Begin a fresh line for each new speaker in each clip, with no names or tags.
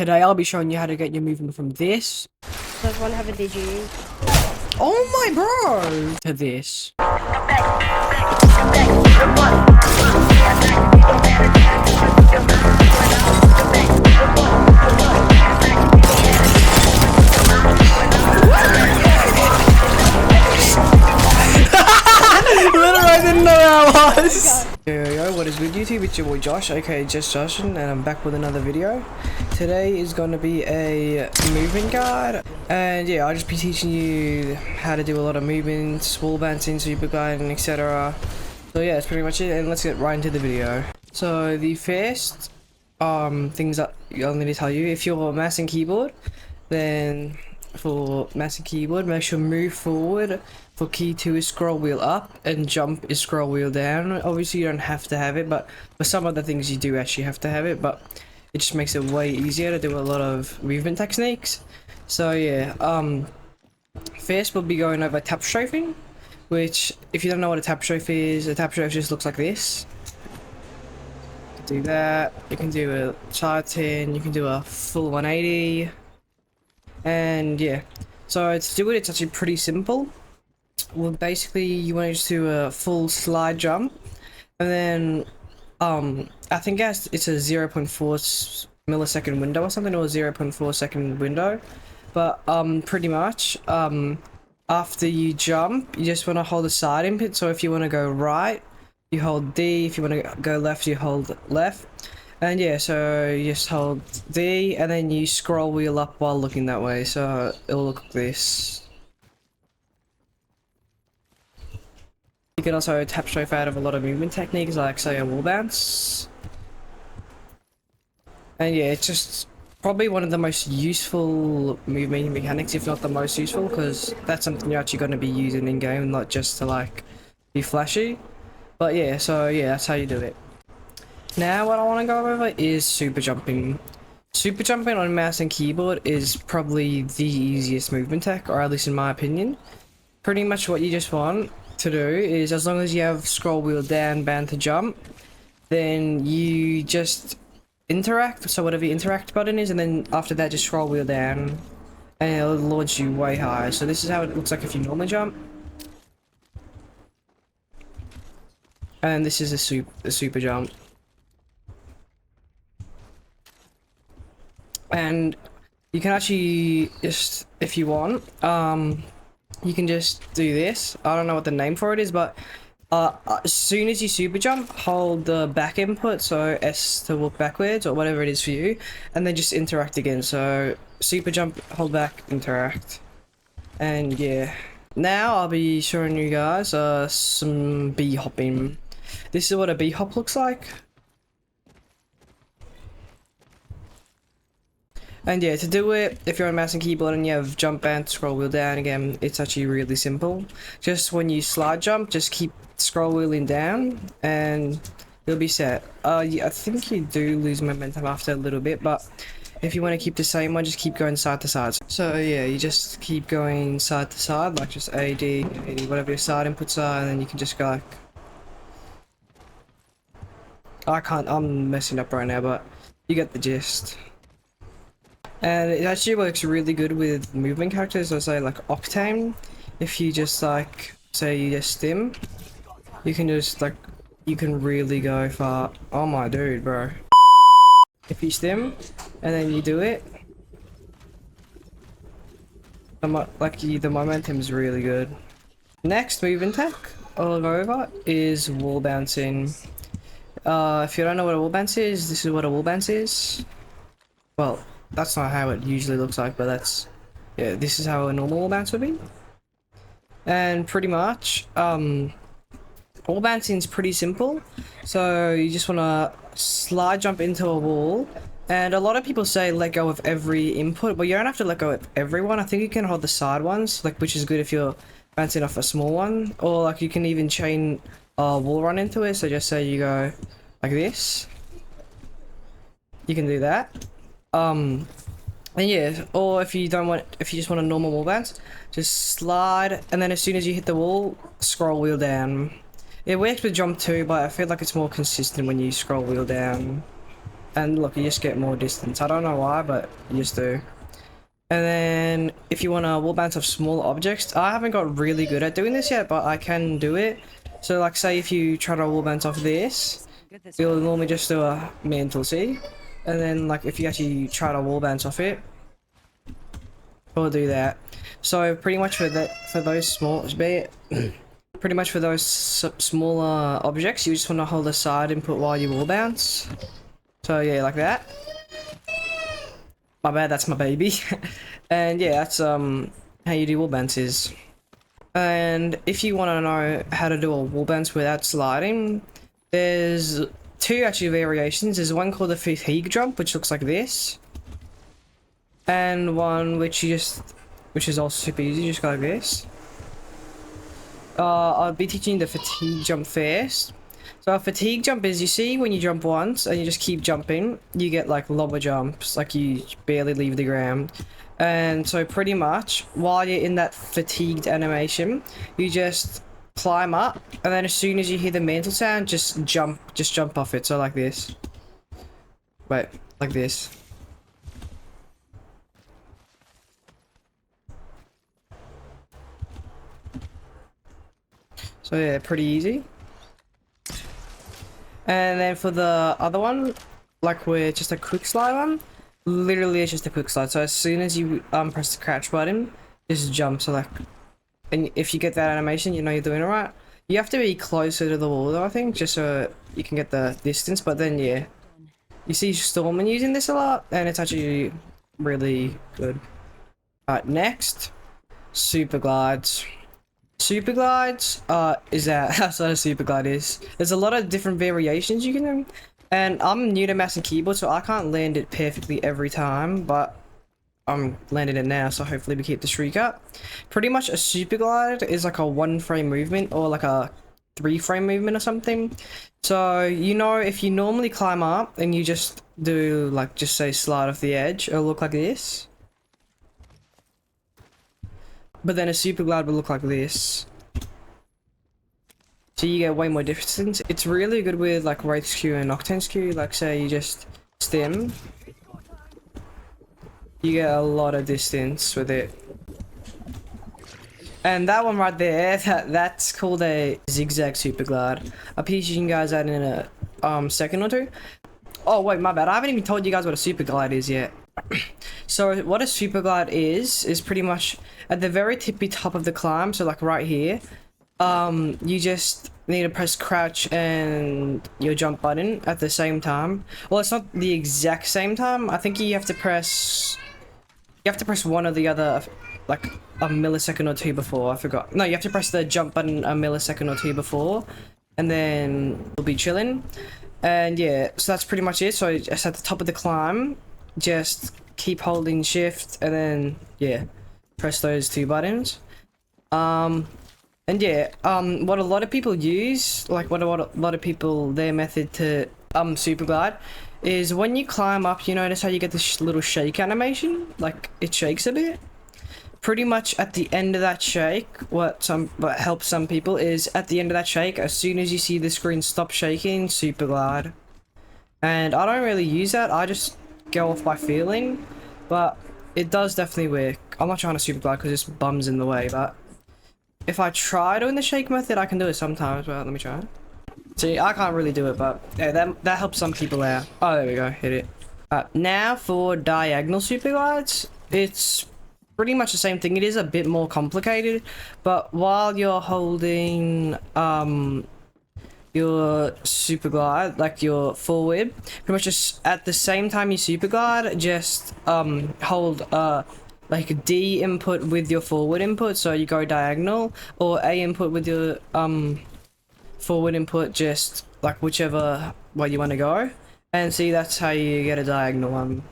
Today I'll be showing you how to get your movement from this.
Does everyone have a digi?
Oh my bro! To this. Literally, I didn't know how it was. Yo, what is good YouTube? It's your boy Josh, aka Just Joshin, and I'm back with another video. Today is going to be a movement guide, and yeah, I'll just be teaching you how to do a lot of movements, wall bouncing, Superglides, etc. So yeah, that's pretty much it, and let's get right into the video. So the first things that I'll need to tell you, if you're mouse and keyboard, then for mouse and keyboard, make sure move forward. For key 2 is scroll wheel up, and jump is scroll wheel down. Obviously you don't have to have it, but for some other things you do actually have to have it, but it just makes it way easier to do a lot of movement techniques. So yeah, first we'll be going over tap strafing, which if you don't know what a tap strafe is, a tap strafe just looks like this. You can do that, you can do a side turn, you can do a full 180, and yeah. So to do it, it's actually pretty simple. Well, basically you want to just do a full slide jump, and then I think it's a 0.4 millisecond window or something, or a 0.4 second window, but pretty much after you jump you just want to hold the side input. So if you want to go right, you hold D. If you want to go left, you hold left. And yeah, so you just hold D and then you scroll wheel up while looking that way, so it'll look like this. You can also tap strafe out of a lot of movement techniques, like say a wall bounce. And yeah, it's just probably one of the most useful movement mechanics, if not the most useful, because that's something you're actually going to be using in game, not just to like be flashy. But yeah, so yeah, that's how you do it. Now what I want to go over is super jumping. Super jumping on mouse and keyboard is probably the easiest movement tech, or at least in my opinion. Pretty much what you just want to do is, as long as you have scroll wheel down, bound to jump, then you just interact, so whatever your interact button is, and then after that just scroll wheel down and it'll launch you way high. So this is how it looks like if you normally jump, and this is a super jump. And you can actually just, if you want, you can just do this. I don't know what the name for it is, but as soon as you super jump, hold the back input, so S to walk backwards or whatever it is for you, and then just interact again. So super jump, hold back, interact. And yeah, now I'll be showing you guys some B hopping. This is what a B hop looks like. And yeah, to do it, if you're on mouse and keyboard and you have jump and scroll wheel down, again, it's actually really simple. Just when you slide jump, just keep scroll wheeling down and you'll be set. Yeah, I think you do lose momentum after a little bit, but if you want to keep the same one, just keep going side to side. So yeah, you just keep going side to side, like just AD, whatever your side inputs are, and then you can just go like... I'm messing up right now, but you get the gist. And it actually works really good with movement characters, so say like Octane. If you just like, say you just stim, you can just like, you can really go far. Oh my dude, bro. If you stim, and then you do it, the momentum is really good. Next movement tech I'll go over is wall bouncing. If you don't know what a wall bounce is, this is what a wall bounce is. Well, that's not how it usually looks like, but that's, yeah, this is how a normal wall bounce would be. And pretty much, wall bouncing is pretty simple. So you just want to slide jump into a wall, and a lot of people say let go of every input, but you don't have to let go of everyone. I think you can hold the side ones, like, which is good if you're bouncing off a small one, or like you can even chain a wall run into it. So just say you go like this, you can do that. And yeah, or if you just want a normal wall bounce, just slide, and then as soon as you hit the wall, scroll wheel down. It works with jump too, but I feel like it's more consistent when you scroll wheel down. and look, you just get more distance. I don't know why, but you just do. And then if you want to wall bounce off small objects, I haven't got really good at doing this yet, but I can do it. So like say if you try to wall bounce off this, you'll normally just do a mantle, see? And then like if you actually try to wall bounce off it, we'll do that. So pretty much for those small pretty much for those smaller objects, you just want to hold the side input while you wall bounce. So yeah, like that. My bad, that's my baby. And yeah, that's how you do wall bounces. And if you want to know how to do a wall bounce without sliding, there's two actually variations. There's one called the fatigue jump, which looks like this, and one which is also super easy, just go like this. I'll be teaching the fatigue jump first. So a fatigue jump is, you see when you jump once and you just keep jumping, you get like lobber jumps, like you barely leave the ground. And so pretty much while you're in that fatigued animation, you just climb up, and then as soon as you hear the mantle sound, just jump off it. So like this. Wait, like this. So yeah, pretty easy. And then for the other one, like we're just a quick slide one, literally it's just a quick slide. So as soon as you press the crouch button, just jump. So like, and if you get that animation, you know you're doing it right. You have to be closer to the wall though, I think, just so you can get the distance. But then yeah, you see Stormin using this a lot, and it's actually really good. Alright, next, Superglides. Superglides is that that's what a Superglide is. There's a lot of different variations you can do, and I'm new to mouse and keyboard, so I can't land it perfectly every time, but I'm landing it now, so hopefully we keep the streak up. Pretty much a Superglide is like a 1-frame movement or like a 3-frame movement or something. So you know, if you normally climb up and you just do like, just say slide off the edge, it'll look like this. But then a Superglide will look like this. So you get way more distance. It's really good with like Wraith skew and Octane skew. Like say you just stem, you get a lot of distance with it. And that one right there, that's called a zigzag Superglide. I'll be teaching you guys that in a second or two. Oh wait, my bad. I haven't even told you guys what a Superglide is yet. So what a Superglide is pretty much at the very tippy top of the climb, so like right here, you just need to press crouch and your jump button at the same time. Well, it's not the exact same time. I think you have to press one or the other like a millisecond or two before. I forgot. No, you have to press the jump button a millisecond or two before, and then you'll be chilling. And yeah, so that's pretty much it. So just at the top of the climb, just keep holding shift and then yeah, press those two buttons. And yeah, what a lot of people use, like what a lot of people, their method to Superglide is when you climb up, you notice how you get this little shake animation, like it shakes a bit. Pretty much at the end of that shake, what helps some people is at the end of that shake, as soon as you see the screen stop shaking, Superglide. And I don't really use that, I just go off by feeling, but it does definitely work. I'm not trying to Superglide because this bums in the way, but if I try doing the shake method, I can do it sometimes. Well, let me try. See, I can't really do it, but yeah, that helps some people out. Oh, there we go, hit it. Now for diagonal Superglides, it's pretty much the same thing. It is a bit more complicated, but while you're holding your Superglide, like your forward, pretty much just at the same time you Superglide, just hold like D input with your forward input, so you go diagonal, or A input with your forward input, just like whichever way you want to go, and see, that's how you get a diagonal one.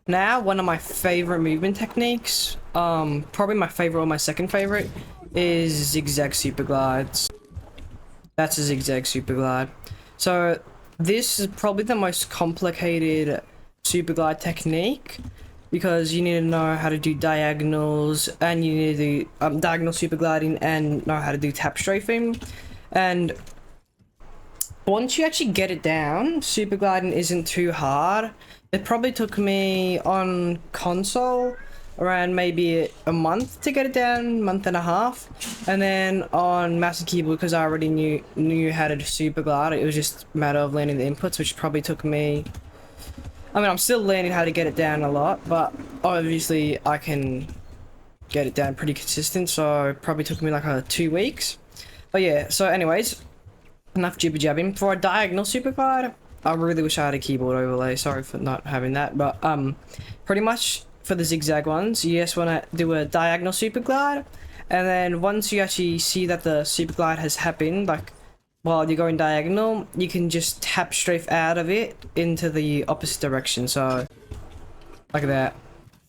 Now, one of my favorite movement techniques, probably my favorite or my second favorite, is zigzag Superglides. That's a zigzag Superglide. So this is probably the most complicated Superglide technique, because you need to know how to do diagonals, and you need to do diagonal Supergliding, and know how to do tap strafing. And once you actually get it down, super gliding isn't too hard. It probably took me on console around maybe a month to get it down, month and a half, and then on mouse and keyboard, because I already knew how to super glide, it was just a matter of learning the inputs, which probably took me. I mean, I'm still learning how to get it down a lot, but obviously I can get it down pretty consistent, so it probably took me like 2 weeks. But yeah, so anyways, enough jibber jabbing. For a diagonal super glide, I really wish I had a keyboard overlay. Sorry for not having that, but pretty much for the zigzag ones, you just want to do a diagonal super glide, and then once you actually see that the super glide has happened, like while you're going diagonal, you can just tap strafe out of it into the opposite direction. So like that.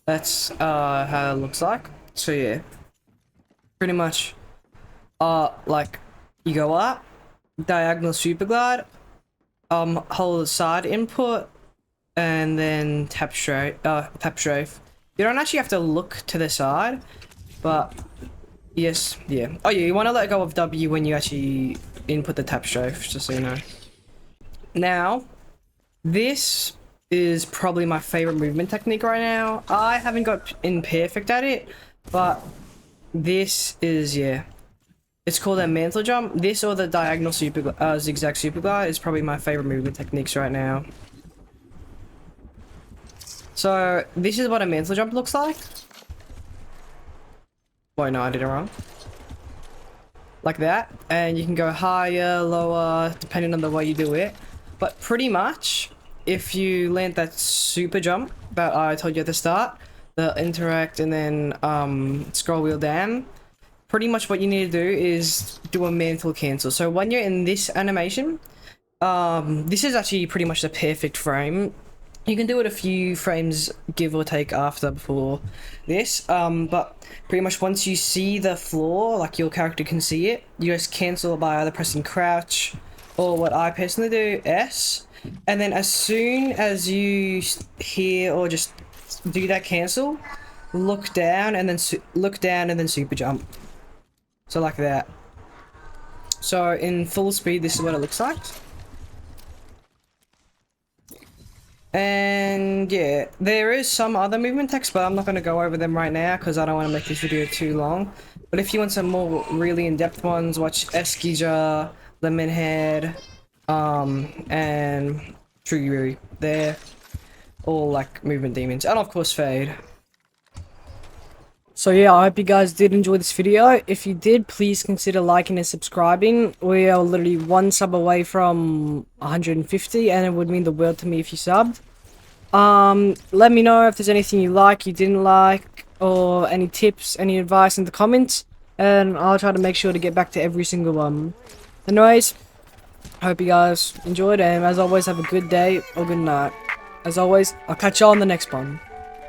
That's how it looks like. So yeah, pretty much like you go up, diagonal super glide, hold the side input, and then tap strafe. You don't actually have to look to the side, but yes, yeah. Oh yeah, you want to let go of W when you actually input the tap strafe, just so you know. Now, this is probably my favorite movement technique right now. I haven't got in perfect at it, but this is, yeah. It's called a mantle jump. This or the diagonal zigzag super glide is probably my favorite movement techniques right now. So this is what a mantle jump looks like. Wait, no, I did it wrong. Like that, and you can go higher, lower, depending on the way you do it. But pretty much, if you land that super jump that I told you at the start, the interact and then scroll wheel down, pretty much what you need to do is do a mantle cancel. So when you're in this animation, this is actually pretty much the perfect frame. You can do it a few frames, give or take, before this, but pretty much once you see the floor, like your character can see it, you just cancel by either pressing crouch, or what I personally do, S, and then as soon as you hear or just do that cancel, look down and then super jump. So like that. So in full speed, this is what it looks like. And yeah, there is some other movement text, but I'm not going to go over them right now because I don't want to make this video too long. But if you want some more really in-depth ones, watch Eskija, Lemonhead, and Trugiri. They're all like movement demons, and of course Fade. So yeah, I hope you guys did enjoy this video. If you did, please consider liking and subscribing. We are literally one sub away from 150, and it would mean the world to me if you subbed. Let me know if there's anything you like, you didn't like, or any tips, any advice in the comments, and I'll try to make sure to get back to every single one. Anyways, I hope you guys enjoyed, and as always, have a good day or good night. As always, I'll catch y'all on the next one.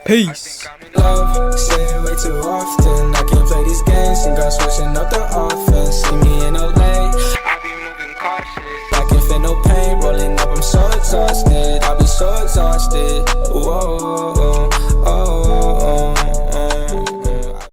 Peace.
Love, say it way too often. I can't play these games, think I'm switching up the offense. See me in LA, I be moving cautious. I can feel no pain, rolling up, I'm so exhausted.